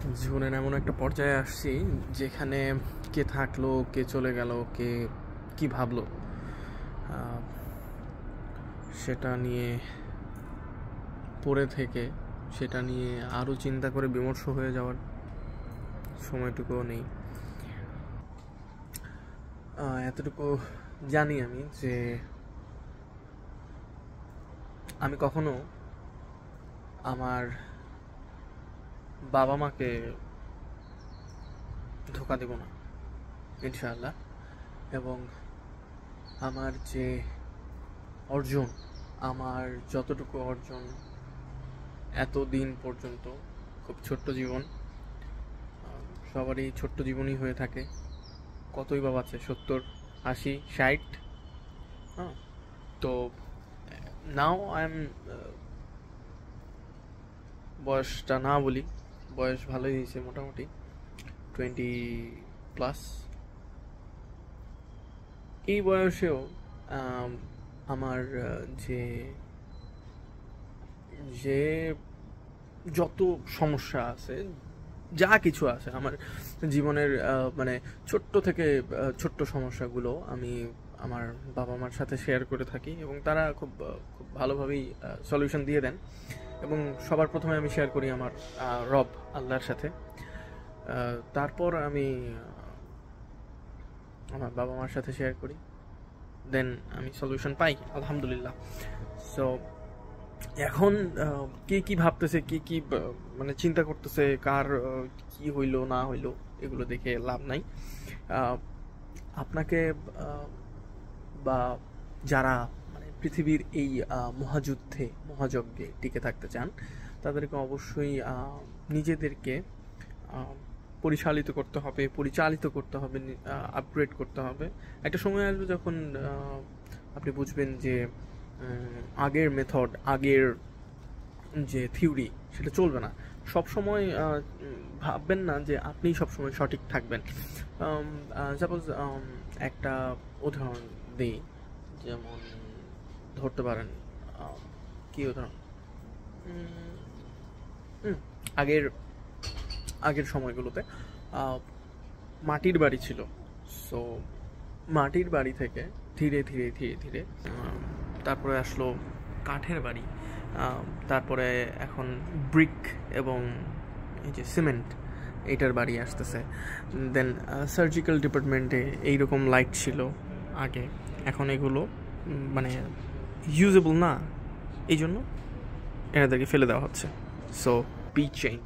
জীবনের এমন একটা পর্যায়ে আসছি যেখানে কে থাকলো, কে চলে গেল, কে কি ভাবলো, সেটা নিয়ে পড়ে থেকে সেটা নিয়ে আরও চিন্তা করে বিমর্ষ হয়ে যাওয়ার সময়টুকুও নেই। এতটুকু জানি আমি যে আমি কখনো আমার বাবা মাকে ধোঁকা দেব না, ইনশাআল্লাহ। এবং আমার যে অর্জন, আমার যতটুকু অর্জন এতদিন পর্যন্ত, খুব ছোট্ট জীবন, সবারই ছোট্ট জীবনই হয়ে থাকে। কতই বা বাঁচে, 70, 80, 60। হ্যাঁ, তো নাও আই এম, বয়সটা না বলি, বয়স ভালোই হয়েছে মোটামুটি 20+। এই বয়সেও আমার যে যে যত সমস্যা আছে, যা কিছু আছে আমার জীবনের, মানে ছোট্ট থেকে ছোট্ট সমস্যাগুলো আমি আমার বাবা মার সাথে শেয়ার করে থাকি এবং তারা খুব খুব ভালোভাবেই সলিউশন দিয়ে দেন। এবং সবার প্রথমে আমি শেয়ার করি আমার রব আল্লাহর সাথে, তারপর আমি আমার বাবা মার সাথে শেয়ার করি, দেন আমি সলিউশন পাই আলহামদুলিল্লাহ। সো এখন কে কি ভাবতেছে, কে কি মানে চিন্তা করতেছে, কার কি হইলো না হইলো, এগুলো দেখে লাভ নাই। আপনাকে বা যারা মানে পৃথিবীর এই মহাযুদ্ধে, মহাযজ্ঞে টিকে থাকতে চান, তাদেরকে অবশ্যই নিজেদেরকে পরিচালিত করতে হবে, পরিচালিত করতে হবে, আপগ্রেড করতে হবে। একটা সময় আসবে যখন আপনি বুঝবেন যে আগের মেথড, আগের যে থিওরি, সেটা চলবে না। সবসময় ভাববেন না যে আপনি সবসময় সঠিক থাকবেন। সাপোজ একটা উদাহরণ দিই, যেমন ধরতে পারেন, কি উদাহরণ, আগের আগের সময়গুলোতে মাটির বাড়ি ছিল। সো মাটির বাড়ি থেকে ধীরে ধীরে ধীরে ধীরে তারপরে আসলো কাঠের বাড়ি, তারপরে এখন ব্রিক এবং এই যে সিমেন্ট, এটার বাড়ি আসতেছে। দেন সার্জিক্যাল ডিপার্টমেন্টে এইরকম লাইট ছিল আগে, এখন এগুলো মানে ইউজেবল না, এই জন্য এনাদেরকে ফেলে দেওয়া হচ্ছে। So be change.